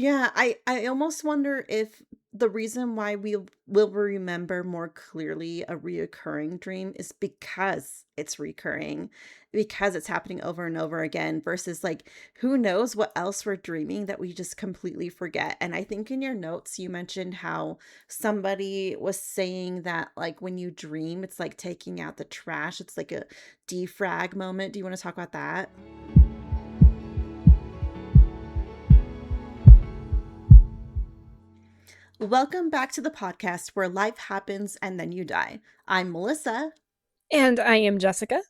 Yeah, I almost wonder if the reason why we will remember more clearly a reoccurring dream is because it's recurring, because it's happening over and over again versus like who knows what else we're dreaming that we just completely forget. And I think in your notes you mentioned how somebody was saying that like when you dream, it's like taking out the trash. It's like a defrag moment. Do you want to talk about that? Welcome back to the podcast where life happens and then you die. I'm Melissa, And I am Jessica.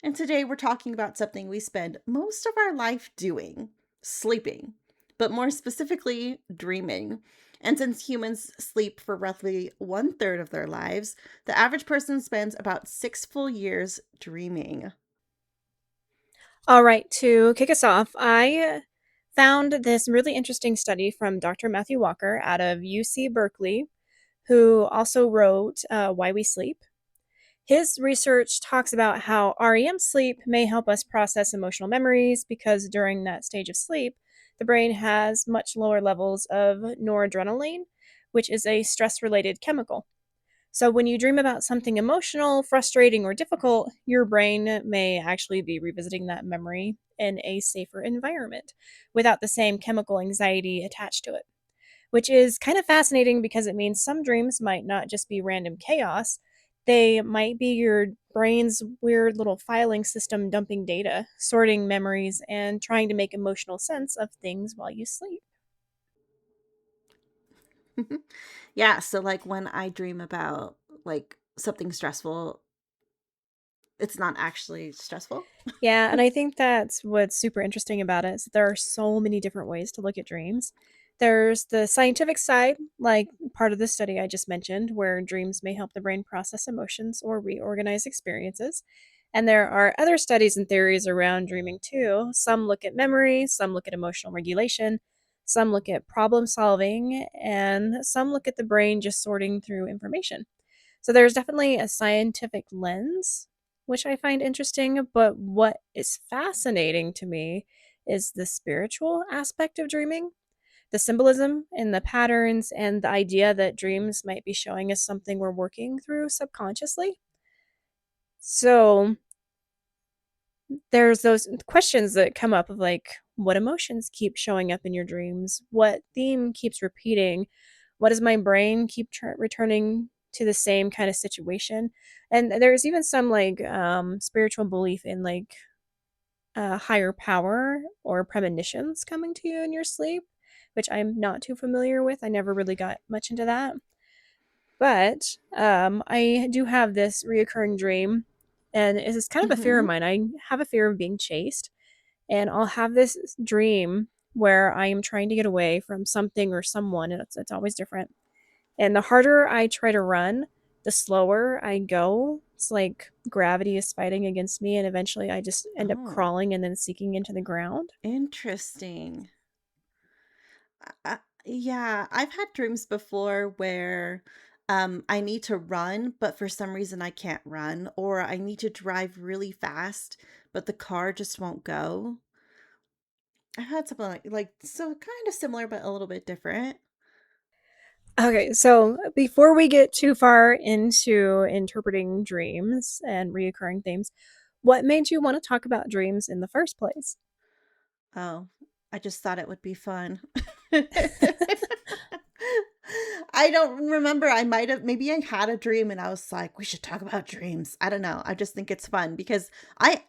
and today we're talking about something we spend most of our life doing sleeping, but more specifically, dreaming. And since humans sleep for roughly one third of their lives, the average person spends about 6 full years dreaming. All right, to kick us off, I found this really interesting study from Dr. Matthew Walker out of UC Berkeley, who also wrote Why We Sleep. His research talks about how REM sleep may help us process emotional memories because during that stage of sleep, the brain has much lower levels of noradrenaline, which is a stress related chemical. So, when you dream about something emotional, frustrating, or difficult, your brain may actually be revisiting that memory in a safer environment without the same chemical anxiety attached to it, which is kind of fascinating because it means some dreams might not just be random chaos. They might be your brain's weird little filing system dumping data, sorting memories, and trying to make emotional sense of things while you sleep. Yeah, so like when I dream about like something stressful, it's not actually stressful. Yeah, and I think that's what's super interesting about it is that there are so many different ways to look at dreams. There's the scientific side, like part of the study I just mentioned, where dreams may help the brain process emotions or reorganize experiences. And there are other studies and theories around dreaming too. Some look at memory, some look at emotional regulation, some look at problem solving, and some look at the brain just sorting through information. So there's definitely a scientific lens, which I find interesting. But what is fascinating to me is the spiritual aspect of dreaming, the symbolism and the patterns, and the idea that dreams might be showing us something we're working through subconsciously. So there's those questions that come up of like, what emotions keep showing up in your dreams? What theme keeps repeating? What does my brain keep returning to the same kind of situation? And there's even some like spiritual belief in like higher power or premonitions coming to you in your sleep, which I'm not too familiar with. I never really got much into that. But I do have this reoccurring dream, and it's kind of a fear of Hmm. mine. I have a fear of being chased, and I'll have this dream where I am trying to get away from something or someone, and it's always different. And the harder I try to run, the slower I go. It's like gravity is fighting against me, and eventually I just end up Oh, crawling and then sinking into the ground. interesting. Yeah, I've had dreams before where I need to run, but for some reason I can't run, or I need to drive really fast, but the car just won't go. I've had something like so kind of similar but a little bit different. Okay, so before we get too far into interpreting dreams and reoccurring themes, what made you want to talk about dreams in the first place? Oh, I just thought it would be fun. I don't remember. I might have, maybe I had a dream and I was like, we should talk about dreams. I don't know. I just think it's fun because I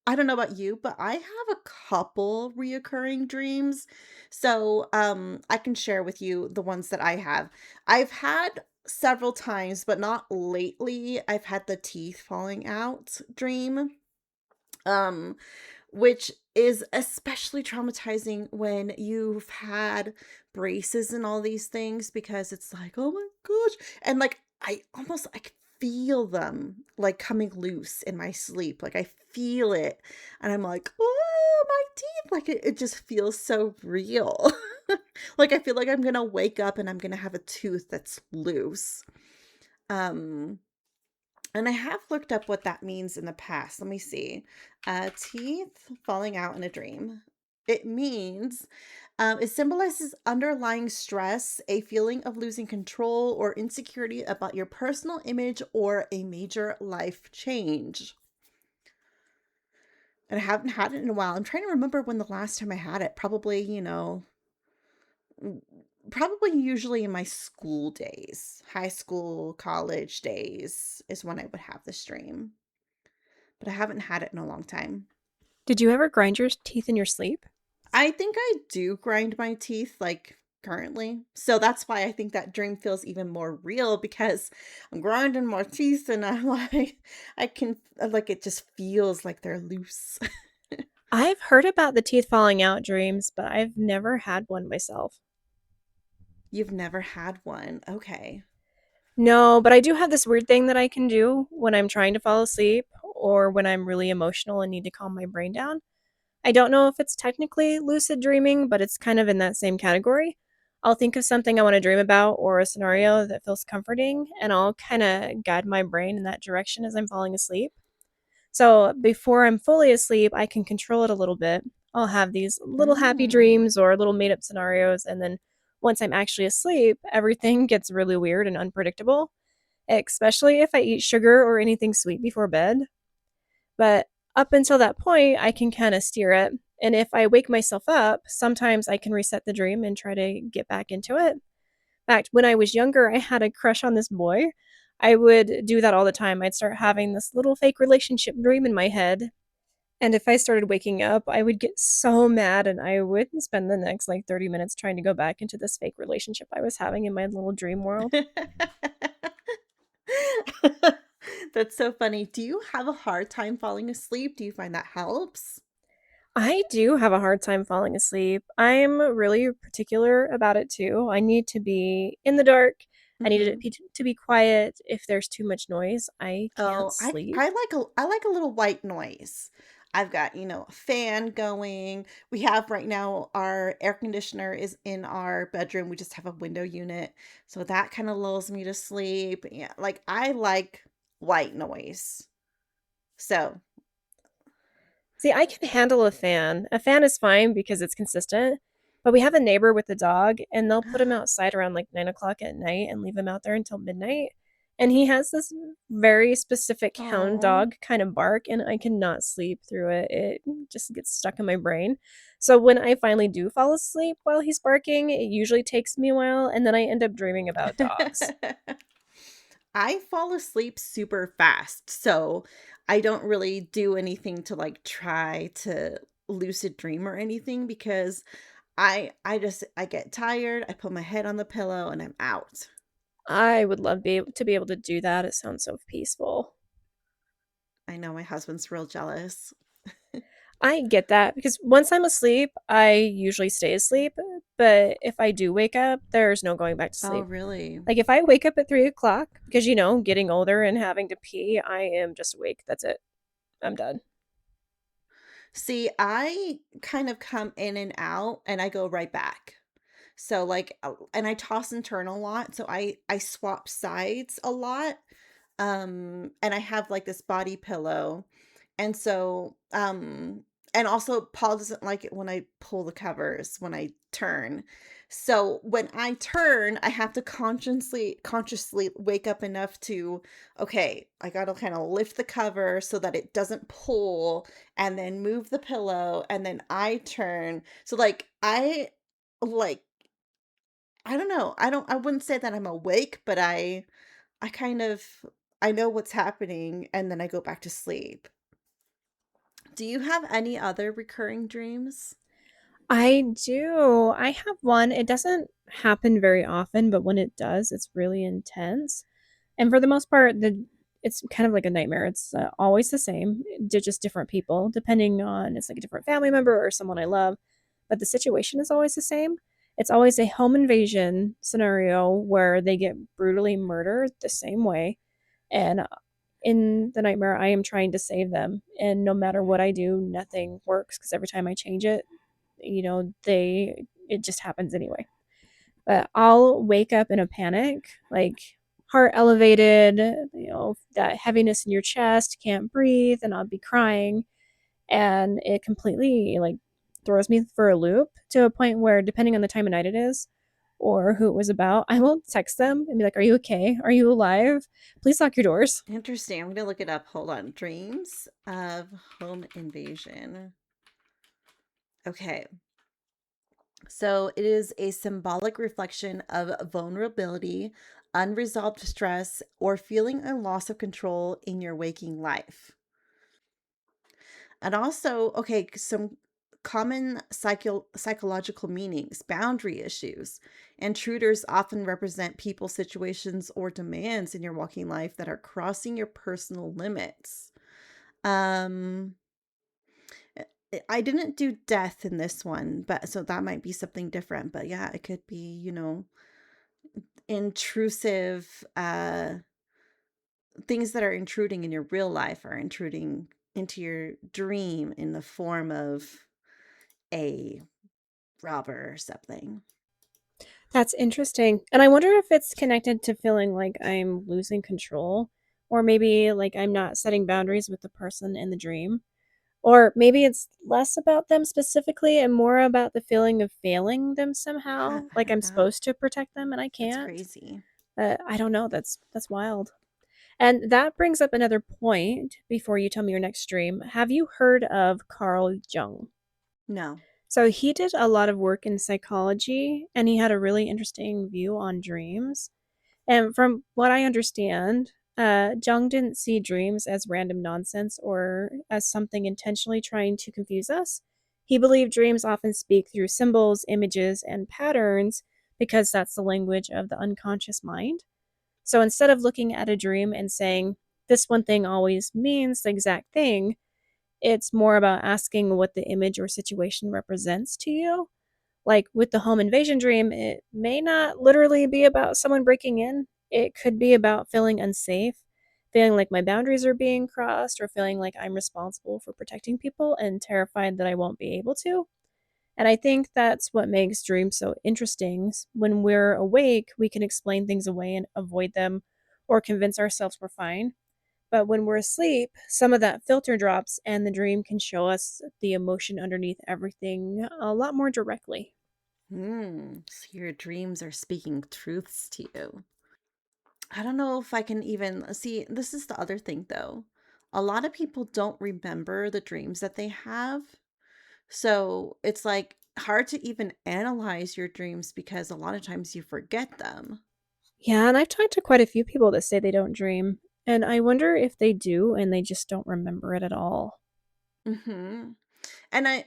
don't know about you, but I have a couple reoccurring dreams. So, I can share with you the ones that I have. I've had several times, but not lately. I've had the teeth falling out dream. Um, which is especially traumatizing when you've had braces and all these things because it's like, "Oh my gosh." And, like, I can feel them, like, coming loose in my sleep, like, I feel it, and I'm like, "Oh, my teeth." Like, it just feels so real. Like, I feel like I'm gonna wake up and I'm gonna have a tooth that's loose. Um and I have looked up what that means in the past. Let me see. Teeth falling out in a dream. It means it symbolizes underlying stress, a feeling of losing control or insecurity about your personal image or a major life change. And I haven't had it in a while. I'm trying to remember when the last time I had it. Probably, probably usually in my school days, high school, college days is when I would have this dream. But I haven't had it in a long time. Did you ever grind your teeth in your sleep? I think I do grind my teeth like currently. So that's why I think that dream feels even more real because I'm grinding my teeth and I'm like, I can, like, it just feels like they're loose. I've heard about the teeth falling out dreams, but I've never had one myself. You've never had one. Okay. No, but I do have this weird thing that I can do when I'm trying to fall asleep or when I'm really emotional and need to calm my brain down. I don't know if it's technically lucid dreaming, but it's kind of in that same category. I'll think of something I want to dream about or a scenario that feels comforting, and I'll kind of guide my brain in that direction as I'm falling asleep. So before I'm fully asleep, I can control it a little bit. I'll have these little happy Mm. dreams or little made up scenarios, and then once I'm actually asleep, everything gets really weird and unpredictable, especially if I eat sugar or anything sweet before bed. But up until that point, I can kind of steer it. And if I wake myself up, sometimes I can reset the dream and try to get back into it. In fact, when I was younger, I had a crush on this boy. I would do that all the time. I'd start having this little fake relationship dream in my head. And if I started waking up, I would get so mad and I would spend the next like 30 minutes trying to go back into this fake relationship I was having in my little dream world. That's so funny. Do you have a hard time falling asleep? Do you find that helps? I do have a hard time falling asleep. I'm really particular about it too. I need to be in the dark. I need it Mhm. to be quiet. If there's too much noise, I can't Oh, I sleep. I like a little white noise. I've got, a fan going. We have right now our air conditioner is in our bedroom. We just have a window unit. So that kind of lulls me to sleep. Yeah, like I like white noise. So, See, I can handle a fan. A fan is fine because it's consistent. But we have a neighbor with a dog, and they'll put him outside around like 9 o'clock at night and leave him out there until midnight. And he has this very specific hound oh. dog kind of bark, and I cannot sleep through it. It just gets stuck in my brain. So when I finally do fall asleep while he's barking, it usually takes me a while, and then I end up dreaming about dogs. I fall asleep super fast, so I don't really do anything to like try to lucid dream or anything because I get tired, I put my head on the pillow and I'm out. I would love to be able to do that. It sounds so peaceful. I know my husband's real jealous. I get that because once I'm asleep, I usually stay asleep. But if I do wake up, there's no going back to Oh, sleep. really? Like if I wake up at 3 o'clock, because getting older and having to pee, I am just awake. That's it. I'm done. See, I kind of come in and out and I go right back. So like and I toss and turn a lot, so I swap sides a lot. And I have like this body pillow. And so and also Paul doesn't like it when I pull the covers when I turn. So when I turn, I have to consciously wake up enough to, okay, I got to kind of lift the cover so that it doesn't pull and then move the pillow and then I turn. So like I don't know. I wouldn't say that I'm awake, but I kind of I know what's happening and then I go back to sleep. Do you have any other recurring dreams? I do. I have one. It doesn't happen very often, but when it does, it's really intense. And for the most part, it's kind of like a nightmare. It's always the same, just different people, depending on it's like a different family member or someone I love. But the situation is always the same. It's always a home invasion scenario where they get brutally murdered the same way. And in the nightmare, I am trying to save them. And no matter what I do, nothing works because every time I change it, it just happens anyway. But I'll wake up in a panic, like heart elevated, that heaviness in your chest, can't breathe, and I'll be crying. And it completely like throws me for a loop to a point where, depending on the time of night it is or who it was about, I will text them and be like, "Are you okay? Are you alive? Please lock your doors." Interesting. I'm gonna look it up. Hold on. Dreams of home invasion. Okay. So it is a symbolic reflection of vulnerability, unresolved stress, or feeling a loss of control in your waking life. And also, okay, some common psychological meanings, boundary issues. Intruders often represent people, situations, or demands in your walking life that are crossing your personal limits. Um, I didn't do death in this one, but so that might be something different. But yeah, it could be, intrusive things that are intruding in your real life are intruding into your dream in the form of a robber or something. That's interesting. And I wonder if it's connected to feeling like I'm losing control, or maybe like I'm not setting boundaries with the person in the dream. Or maybe it's less about them specifically and more about the feeling of failing them Yeah, somehow, I like don't I'm know. supposed to protect them and I That's can't. crazy. I don't know. That's wild. And that brings up another point before you tell me your next dream. Have you heard of Carl Jung? No. So he did a lot of work in psychology and he had a really interesting view on dreams. And from what I understand, Jung didn't see dreams as random nonsense or as something intentionally trying to confuse us. He believed dreams often speak through symbols, images, and patterns because that's the language of the unconscious mind. So instead of looking at a dream and saying, this one thing always means the exact thing, it's more about asking what the image or situation represents to you. Like with the home invasion dream, it may not literally be about someone breaking in. It could be about feeling unsafe, feeling like my boundaries are being crossed, or feeling like I'm responsible for protecting people and terrified that I won't be able to. And I think that's what makes dreams so interesting. When we're awake, we can explain things away and avoid them or convince ourselves we're fine. But when we're asleep, some of that filter drops and the dream can show us the emotion underneath everything a lot more directly. So your dreams are speaking truths to you. I don't know if I can even see. This is the other thing, though. A lot of people don't remember the dreams that they have. So it's like hard to even analyze your dreams because a lot of times you forget them. Yeah, and I've talked to quite a few people that say they don't dream, and I wonder if they do and they just don't remember it at all. Hmm. And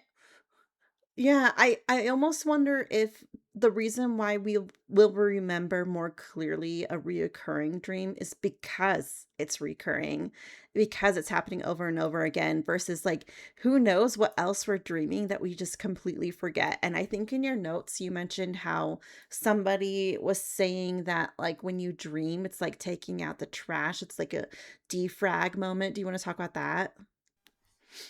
yeah, I almost wonder if the reason why we will remember more clearly a reoccurring dream is because it's recurring, because it's happening over and over again versus like who knows what else we're dreaming that we just completely forget. And I think in your notes you mentioned how somebody was saying that like when you dream, it's like taking out the trash. It's like a defrag moment. Do you want to talk about that?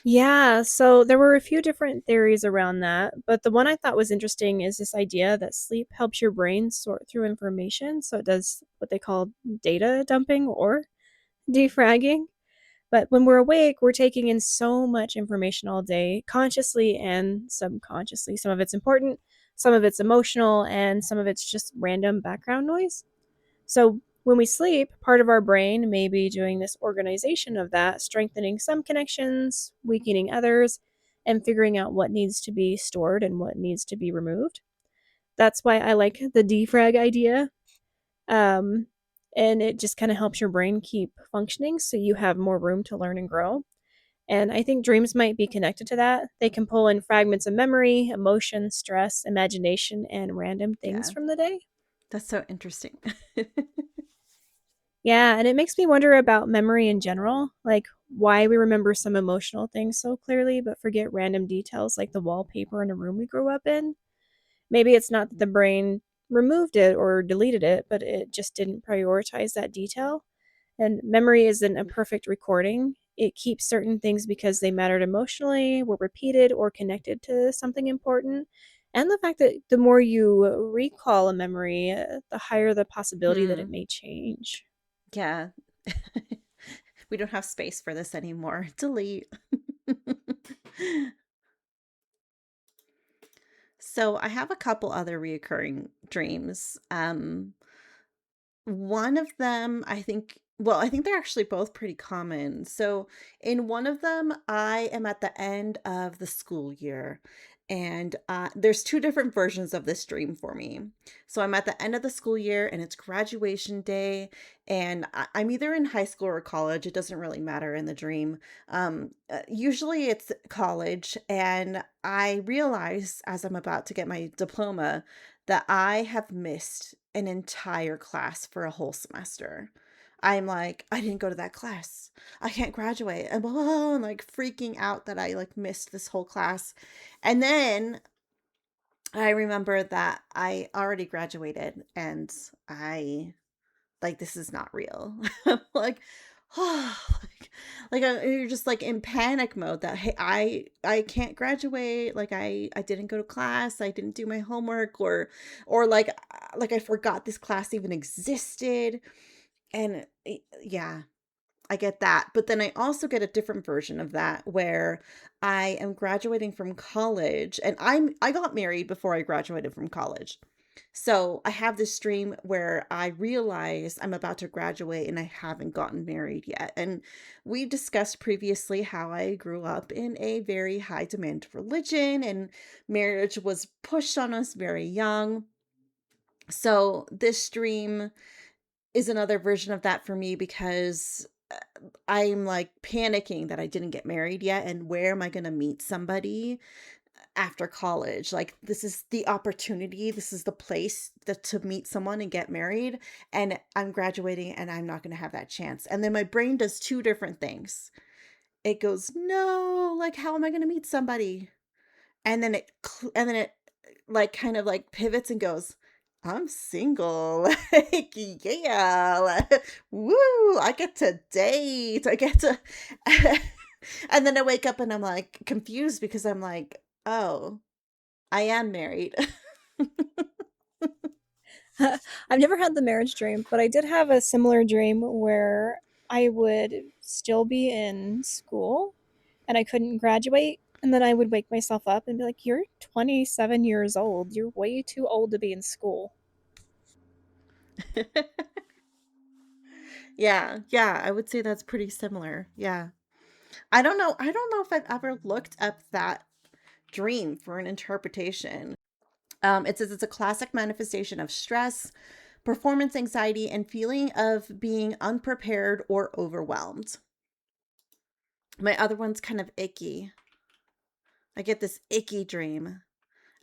Yeah, so there were a few different theories around that, but the one I thought was interesting is this idea that sleep helps your brain sort through information. So it does what they call data dumping or defragging. But when we're awake, we're taking in so much information all day, consciously and subconsciously. Some of it's important, some of it's emotional, and some of it's just random background noise. So when we sleep, part of our brain may be doing this organization of that, strengthening some connections, weakening others, and figuring out what needs to be stored and what needs to be removed. That's why I like the defrag idea. Um, and it just kind of helps your brain keep functioning so you have more room to learn and grow. And I think dreams might be connected to that. They can pull in fragments of memory, emotion, stress, imagination, and random things Yeah, from the day. that's so interesting. Yeah, and it makes me wonder about memory in general, like why we remember some emotional things so clearly but forget random details like the wallpaper in a room we grew up in. Maybe it's not that the brain removed it or deleted it, but it just didn't prioritize that detail. And memory isn't a perfect recording. It keeps certain things because they mattered emotionally, were repeated, or connected to something important. And the fact that the more you recall a memory, the higher the possibility that it Hmm. may change. Yeah. We don't have space for this anymore. Delete. So I have a couple other reoccurring dreams. One of them, I think they're actually both pretty common. So, in one of them, I am at the end of the school year, and there's two different versions of this dream for me. So, I'm at the end of the school year, and it's graduation day, and I'm either in high school or college. It doesn't really matter in the dream. Usually, it's college, and I realize as I'm about to get my diploma that I have missed an entire class for a whole semester. I'm like, I didn't go to that class. I can't graduate. And blah, I'm like freaking out that I like missed this whole class. And then I remember that I already graduated and I like this is not real. like oh, you're just like in panic mode that hey I can't graduate, like I didn't go to class, I didn't do my homework, or like I forgot this class even existed. And yeah, I get that. But then I also get a different version of that where I am graduating from college, and I got married before I graduated from college. So I have this dream where I realize I'm about to graduate and I haven't gotten married yet. And we discussed previously how I grew up in a very high demand religion and marriage was pushed on us very young. So this dream is another version of that for me because I'm like panicking that I didn't get married yet. And where am I going to meet somebody after college? Like, this is the opportunity, this is the place to meet someone and get married. And I'm graduating and I'm not going to have that chance. And then my brain does two different things. It goes, no, like, how am I going to meet somebody? And then it like kind of like pivots and goes, I'm single. Like, yeah. Woo, I get to date. I get to and then I wake up and I'm like confused because I'm like, oh, I am married. I've never had the marriage dream, but I did have a similar dream where I would still be in school and I couldn't graduate. And then I would wake myself up and be like, "You're 27 years old. You're way too old to be in school." Yeah, yeah, I would say that's pretty similar. Yeah. I don't know if I've ever looked up that dream for an interpretation. It says it's a classic manifestation of stress, performance anxiety, and feeling of being unprepared or overwhelmed. My other one's kind of icky. I get this icky dream,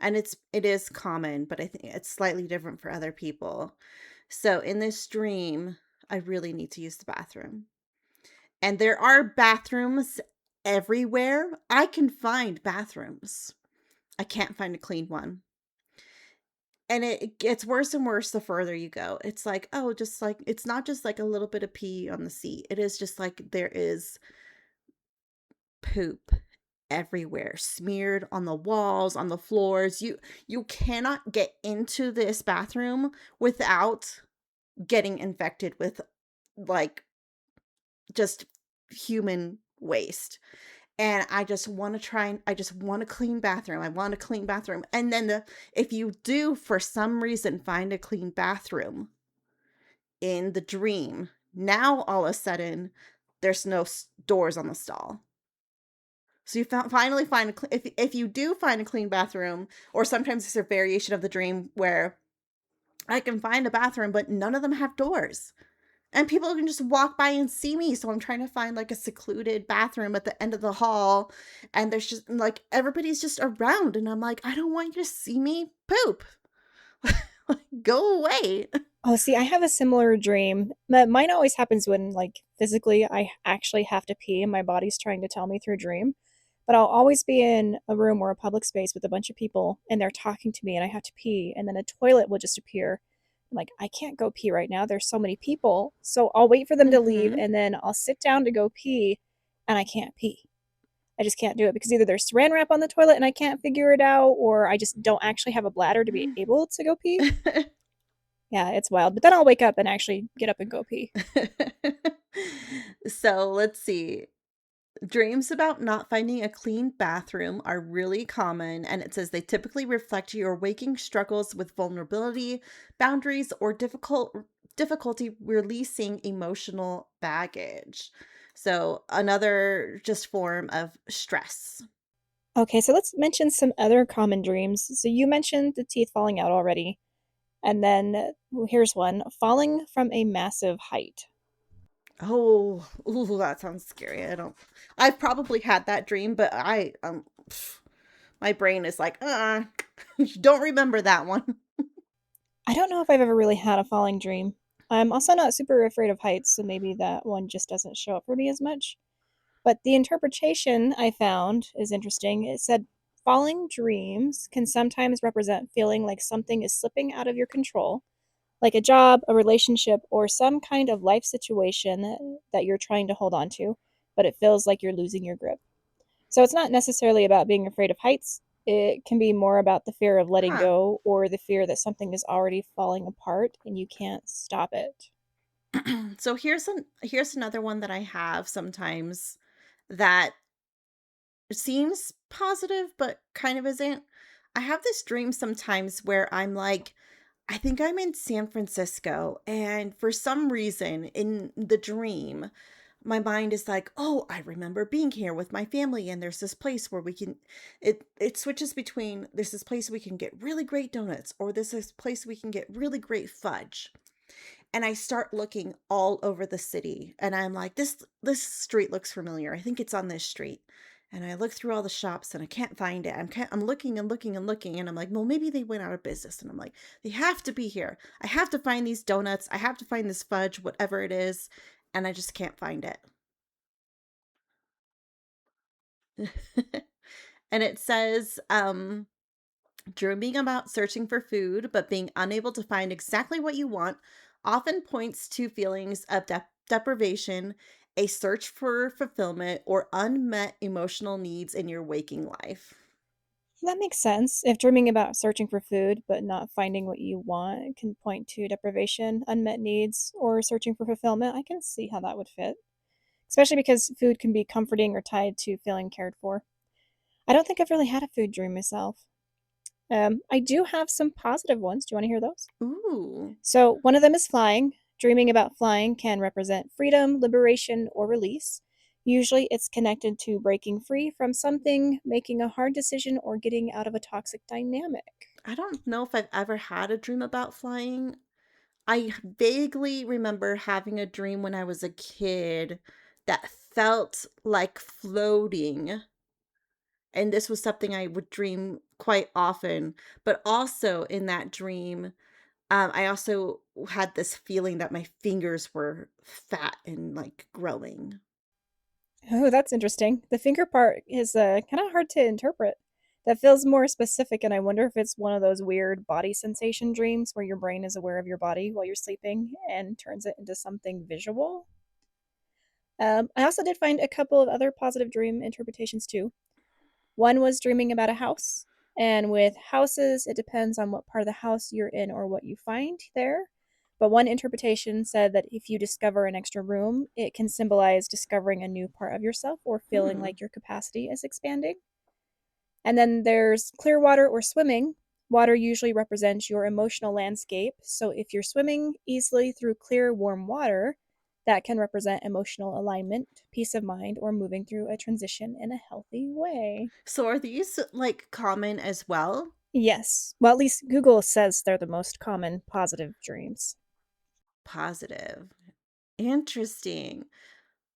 and it is common, but I think it's slightly different for other people. So in this dream, I really need to use the bathroom. And there are bathrooms everywhere. I can find bathrooms. I can't find a clean one. And it gets worse and worse the further you go. It's like, oh, just like it's not just like a little bit of pee on the seat. It is just like there is poop everywhere, smeared on the walls, on the floors. You cannot get into this bathroom without getting infected with like just human waste. And I just want to try and I just want a clean bathroom. I want a clean bathroom. And then if you do for some reason find a clean bathroom in the dream, now all of a sudden there's no doors on the stall. So you finally find if you do find a clean bathroom, or sometimes it's a variation of the dream where I can find a bathroom, but none of them have doors. And people can just walk by and see me. So I'm trying to find like a secluded bathroom at the end of the hall. And there's just like everybody's just around. And I'm like, I don't want you to see me poop. Like, go away. Oh, see, I have a similar dream. Mine always happens when, like, physically I actually have to pee and my body's trying to tell me through a dream. But I'll always be in a room or a public space with a bunch of people and they're talking to me and I have to pee, and then a toilet will just appear. I'm like, I can't go pee right now. There's so many people. So I'll wait for them to leave Mm-hmm. and then I'll sit down to go pee and I can't pee. I just can't do it because either there's saran wrap on the toilet and I can't figure it out, or I just don't actually have a bladder to be able to go pee. Yeah, it's wild. But then I'll wake up and actually get up and go pee. So let's see. Dreams about not finding a clean bathroom are really common, and it says they typically reflect your waking struggles with vulnerability, boundaries, or difficulty releasing emotional baggage. So, another just form of stress. Okay, so let's mention some other common dreams. So you mentioned the teeth falling out already. And then here's one, falling from a massive height. Oh, ooh, that sounds scary. I've probably had that dream, but my brain is like, don't remember that one. I don't know if I've ever really had a falling dream. I'm also not super afraid of heights, so maybe that one just doesn't show up for me as much. But the interpretation I found is interesting. It said falling dreams can sometimes represent feeling like something is slipping out of your control, like a job, a relationship, or some kind of life situation that you're trying to hold on to, but it feels like you're losing your grip. So it's not necessarily about being afraid of heights. It can be more about the fear of letting Huh. go or the fear that something is already falling apart and you can't stop it. So here's another one that I have sometimes that seems positive but kind of isn't. I have this dream sometimes where I'm like, I think I'm in San Francisco, and for some reason in the dream, my mind is like, "Oh, I remember being here with my family, and there's this place where we can." It switches between there's this place we can get really great donuts, or there's this place we can get really great fudge. And I start looking all over the city, and I'm like, this street looks familiar. I think it's on this street. And I look through all the shops and I can't find it. I'm looking and looking and looking, and I'm like, well, maybe they went out of business. And I'm like, they have to be here. I have to find these donuts. I have to find this fudge, whatever it is, and I just can't find it. And it says, dreaming about searching for food, but being unable to find exactly what you want, often points to feelings of deprivation, a search for fulfillment, or unmet emotional needs in your waking life. That makes sense. If dreaming about searching for food but not finding what you want can point to deprivation, unmet needs, or searching for fulfillment, I can see how that would fit, especially because food can be comforting or tied to feeling cared for. I don't think I've really had a food dream myself. I do have some positive ones. Do you want to hear those? Ooh, So, one of them is flying. Dreaming about flying can represent freedom, liberation, or release. Usually, it's connected to breaking free from something, making a hard decision, or getting out of a toxic dynamic. I don't know if I've ever had a dream about flying. I vaguely remember having a dream when I was a kid that felt like floating. And this was something I would dream quite often. But also in that dream, I also had this feeling that my fingers were fat and like growing. Oh, that's interesting. The finger part is kind of hard to interpret. That feels more specific, and I wonder if it's one of those weird body sensation dreams where your brain is aware of your body while you're sleeping and turns it into something visual. I also did find a couple of other positive dream interpretations too. One was dreaming about a house, and with houses, it depends on what part of the house you're in or what you find there. But one interpretation said that if you discover an extra room, it can symbolize discovering a new part of yourself or feeling Hmm. like your capacity is expanding. And then there's clear water or swimming. Water usually represents your emotional landscape. So if you're swimming easily through clear, warm water, that can represent emotional alignment, peace of mind, or moving through a transition in a healthy way. So are these like common as well? Yes. Well, at least Google says they're the most common positive dreams. Positive. Interesting.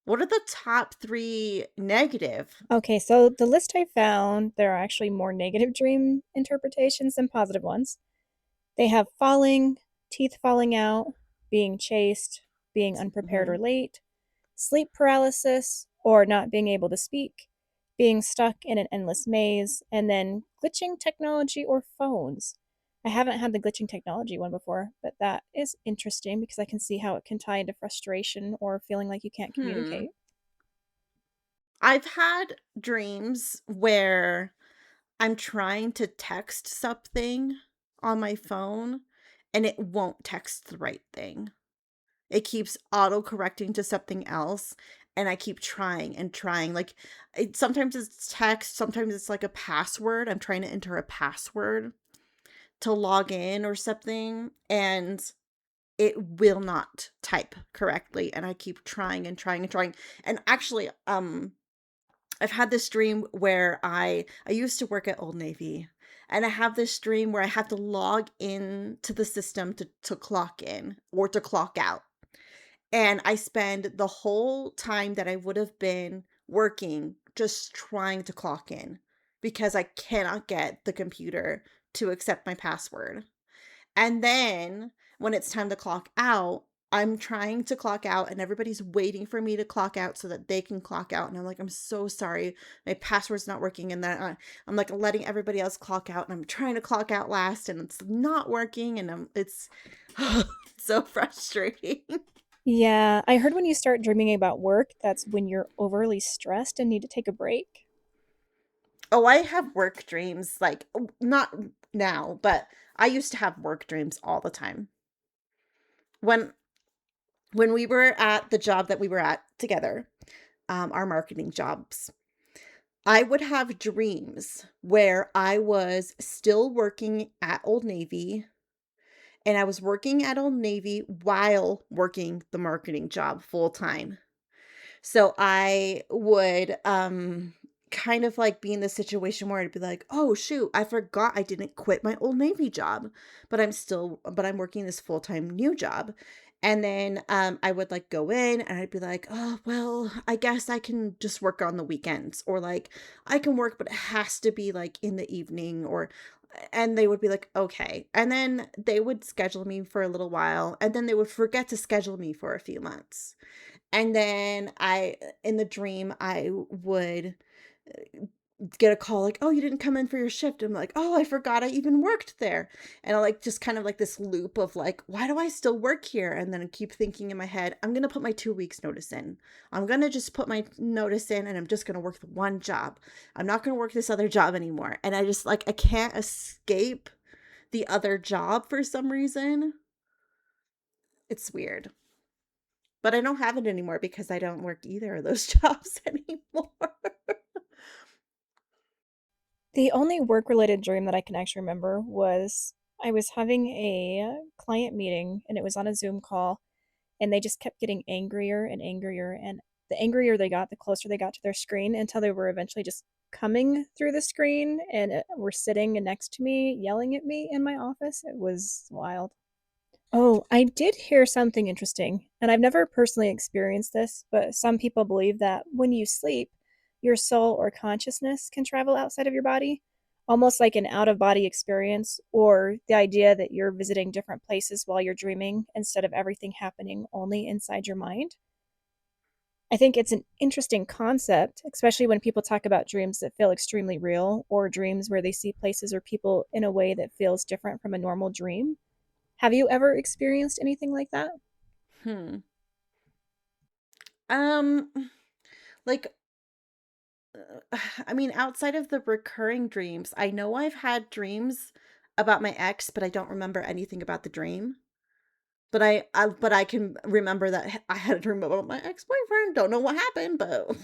What are the top three negative? Okay, so the list I found, there are actually more negative dream interpretations than positive ones. They have falling, teeth falling out, being chased, being unprepared or Mhm. late, sleep paralysis, or not being able to speak, being stuck in an endless maze, and then glitching technology or phones. I haven't had the glitching technology one before, but that is interesting because I can see how it can tie into frustration or feeling like you can't Hmm. communicate. I've had dreams where I'm trying to text something on my phone and it won't text the right thing. It keeps auto correcting to something else. and I keep trying and trying. Like, sometimes it's text, sometimes it's like a password. I'm trying to enter a password to log in or something, and it will not type correctly, and I keep trying and trying and trying. And actually, I've had this dream where I used to work at Old Navy, and I have this dream where I have to log in to the system to clock in or to clock out. And I spend the whole time that I would have been working just trying to clock in because I cannot get the computer to accept my password. And then when it's time to clock out, I'm trying to clock out and everybody's waiting for me to clock out so that they can clock out. And I'm like, I'm so sorry. My password's not working. And then I'm like letting everybody else clock out and I'm trying to clock out last and it's not working. And it's so frustrating. Yeah, I heard when you start dreaming about work, that's when you're overly stressed and need to take a break. Oh, I have work dreams, like, not now, but I used to have work dreams all the time. When we were at the job that we were at together, our marketing jobs, I would have dreams where I was still working at Old Navy, and I was working at Old Navy while working the marketing job full time. So I would, kind of, like, be in this situation where I'd be like, "Oh, shoot, I forgot I didn't quit my Old Navy job, but I'm working this full-time new job." And then, I would, like, go in and I'd be like, "Oh, well, I guess I can just work on the weekends," or, like, "I can work, but it has to be, like, in the evening," or and they would be like, "Okay." And then they would schedule me for a little while, and then they would forget to schedule me for a few months. And then in the dream, I would get a call like, "Oh, you didn't come in for your shift." I'm like, "Oh, I forgot I even worked there." And I like just kind of like this loop of like, "Why do I still work here?" And then I keep thinking in my head, "I'm going to put my 2 weeks notice in. I'm going to just put my notice in and I'm just going to work the one job. I'm not going to work this other job anymore." And I just like, I can't escape the other job for some reason. It's weird. But I don't have it anymore because I don't work either of those jobs anymore. The only work-related dream that I can actually remember was I was having a client meeting and it was on a Zoom call, and they just kept getting angrier and angrier. And the angrier they got, the closer they got to their screen until they were eventually just coming through the screen and were sitting next to me, yelling at me in my office. It was wild. Oh, I did hear something interesting, and I've never personally experienced this, but some people believe that when you sleep, your soul or consciousness can travel outside of your body, almost like an out of body experience, or the idea that you're visiting different places while you're dreaming instead of everything happening only inside your mind. I think it's an interesting concept, especially when people talk about dreams that feel extremely real or dreams where they see places or people in a way that feels different from a normal dream. Have you ever experienced anything like that? Hmm. Um, like, I mean, outside of the recurring dreams, I know I've had dreams about my ex, but I don't remember anything about the dream. But I can remember that I had a dream about my ex-boyfriend. Don't know what happened, but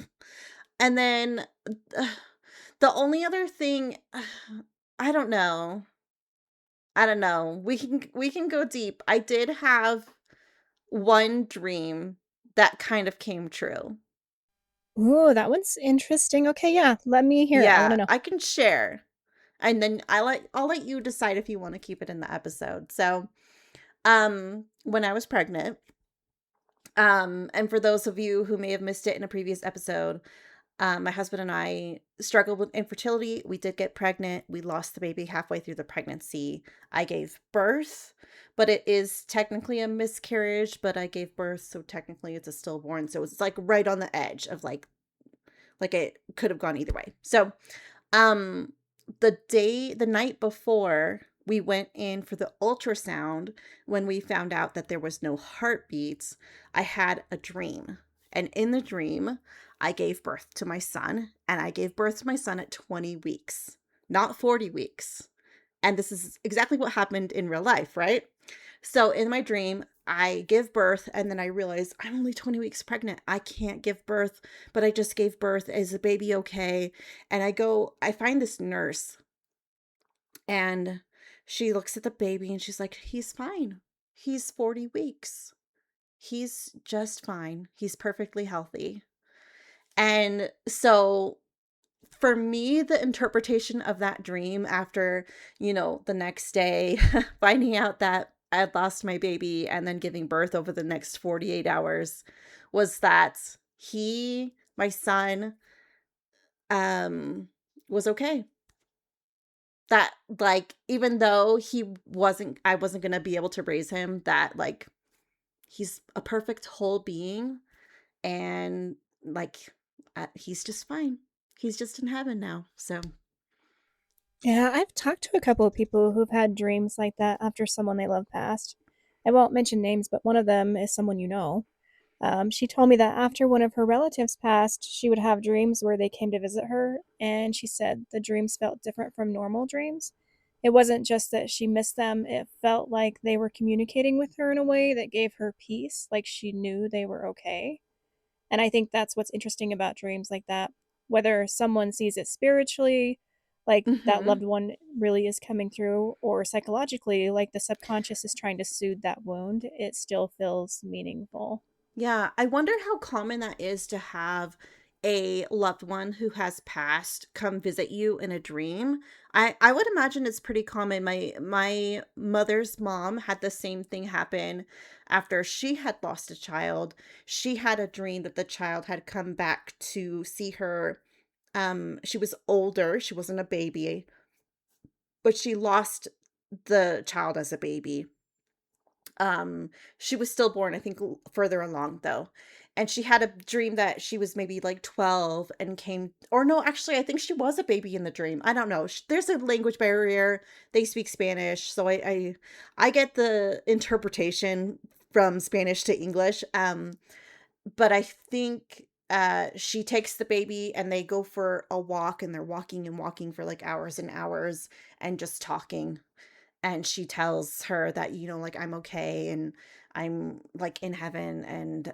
and then uh, the only other thing, I don't know. I don't know. We can go deep. I did have one dream that kind of came true. Ooh, that one's interesting. Okay, yeah, let me hear it. I wanna Yeah, know. I can share. And then I'll let you decide if you want to keep it in the episode. So, when I was pregnant, and for those of you who may have missed it in a previous episode, my husband and I struggled with infertility. We did get pregnant. We lost the baby halfway through the pregnancy. I gave birth, but it is technically a miscarriage, but I gave birth, so technically it's a stillborn. So it's like right on the edge of like it could have gone either way. So, um, the night before we went in for the ultrasound, when we found out that there was no heartbeats, I had a dream. And in the dream, I gave birth to my son, and I gave birth to my son at 20 weeks, not 40 weeks. And this is exactly what happened in real life, right? So in my dream, I give birth and then I realize I'm only 20 weeks pregnant. I can't give birth, but I just gave birth. Is the baby okay? And I find this nurse and she looks at the baby and she's like, he's fine. He's 40 weeks. He's just fine. He's perfectly healthy. And so for me, the interpretation of that dream after, the next day, finding out that I had lost my baby and then giving birth over the next 48 hours was that my son, um, was okay. That, like, even though I wasn't going to be able to raise him, that, like, he's a perfect whole being and, like, he's just fine. He's just in heaven now. So, Yeah, I've talked to a couple of people who've had dreams like that after someone they love passed. I won't mention names, but one of them is someone you know. She told me that after one of her relatives passed, she would have dreams where they came to visit her, and she said the dreams felt different from normal dreams. It wasn't just that she missed them, it felt like they were communicating with her in a way that gave her peace, like she knew they were okay. And I think that's what's interesting about dreams like that. Whether someone sees it spiritually, like that mhm. loved one really is coming through, or psychologically, like the subconscious is trying to soothe that wound, it still feels meaningful. Yeah, I wonder how common that is to have a loved one who has passed come visit you in a dream. I would imagine it's pretty common. My mother's mom had the same thing happen after she had lost a child. She had a dream that the child had come back to see her. She was older, she wasn't a baby, but she lost the child as a baby. She was stillborn, I think further along though. And she had a dream that she was maybe like 12 and came, or no, actually, I think she was a baby in the dream. I don't know. There's a language barrier. They speak Spanish. So I get the interpretation from Spanish to English. But I think she takes the baby and they go for a walk and they're walking and walking for like hours and hours and just talking, and she tells her that, like, I'm okay and I'm like in heaven and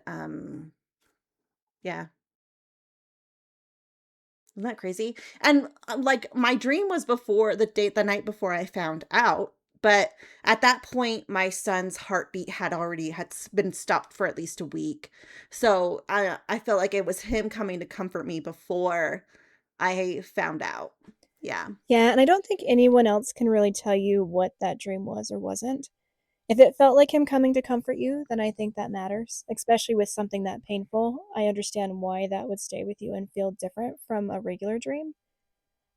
yeah. Isn't that crazy? And like my dream was before the night before I found out, but at that point my son's heartbeat had been stopped for at least a week. So I felt like it was him coming to comfort me before I found out. Yeah. Yeah, and I don't think anyone else can really tell you what that dream was or wasn't. If it felt like him coming to comfort you, then I think that matters, especially with something that painful. I understand why that would stay with you and feel different from a regular dream.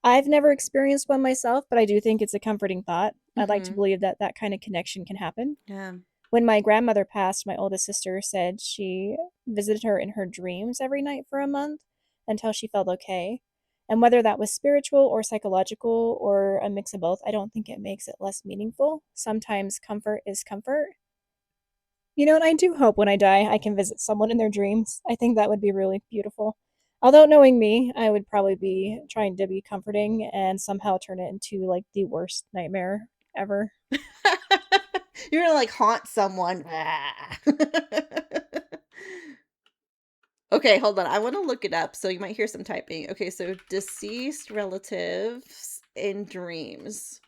I've never experienced one myself, but I do think it's a comforting thought. I'd like to Mhm. believe that that kind of connection can happen. Yeah. When my grandmother passed, my oldest sister said she visited her in her dreams every night for a month until she felt okay. And whether that was spiritual or psychological or a mix of both, I don't think it makes it less meaningful. Sometimes comfort is comfort. You know, and I do hope when I die I can visit someone in their dreams. I think that would be really beautiful. Although knowing me, I would probably be trying to be comforting and somehow turn it into like the worst nightmare ever. You're gonna like haunt someone. Okay, hold on. I want to look it up, so you might hear some typing. Okay, so deceased relatives in dreams.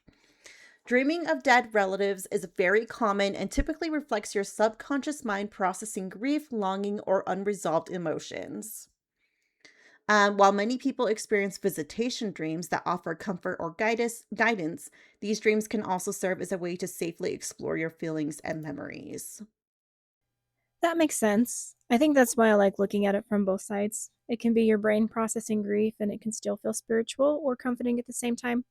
Dreaming of dead relatives is very common and typically reflects your subconscious mind processing grief, longing, or unresolved emotions. While many people experience visitation dreams that offer comfort or guidance, these dreams can also serve as a way to safely explore your feelings and memories. That makes sense. I think that's why I like looking at it from both sides. It can be your brain processing grief and it can still feel spiritual or comforting at the same time.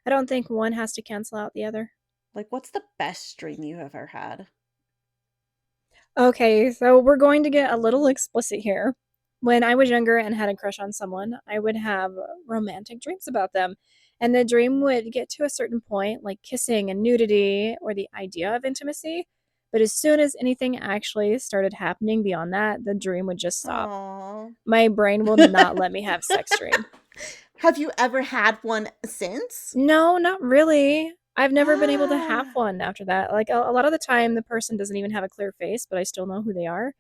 I don't think one has to cancel out the other. Like, what's the best dream you ever had? Okay, so we're going to get a little explicit here. When I was younger and had a crush on someone, I would have romantic dreams about them. And the dream would get to a certain point, like kissing and nudity or the idea of intimacy. But as soon as anything actually started happening beyond that, the dream would just stop. Aww. My brain will not let me have sex dream. Have you ever had one since? No, not really. I've never been able to have Ah, one after that. Like a lot of the time, the person doesn't even have a clear face, but I still know who they are.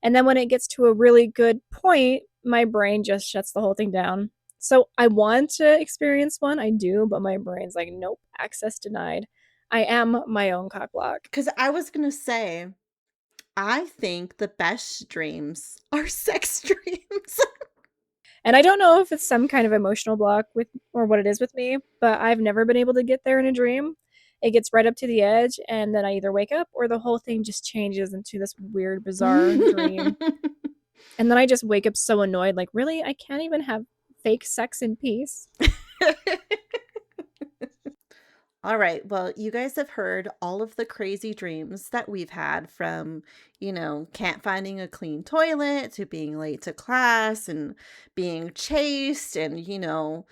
And then when it gets to a really good point, my brain just shuts the whole thing down. So I want to experience one, I do, but my brain's like, nope, access denied. I am my own cock block. because I was gonna say, I think the best dreams are sex dreams. And I don't know if it's some kind of emotional block with or what it is with me, but I've never been able to get there in a dream. It gets right up to the edge and then I either wake up or the whole thing just changes into this weird bizarre dream. And then I just wake up so annoyed like, "Really? I can't even have fake sex in peace?" All right. Well, you guys have heard all of the crazy dreams that we've had from, can't finding a clean toilet to being late to class and being chased and,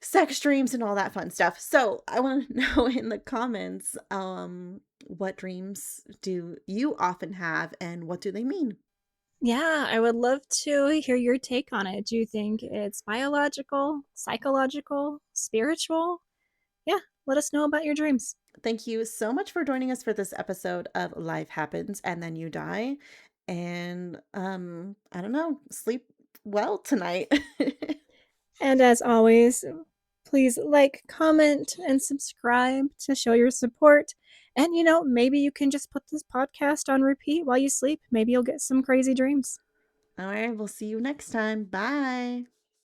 sex dreams and all that fun stuff. So I want to know in the comments, what dreams do you often have and what do they mean? Yeah, I would love to hear your take on it. Do you think it's biological, psychological, spiritual? Yeah, let us know about your dreams. Thank you so much for joining us for this episode of Life Happens and Then You Die. And I don't know, sleep well tonight. And as always, please like, comment, and subscribe to show your support. And maybe you can just put this podcast on repeat while you sleep. Maybe you'll get some crazy dreams. All right, we'll see you next time. Bye.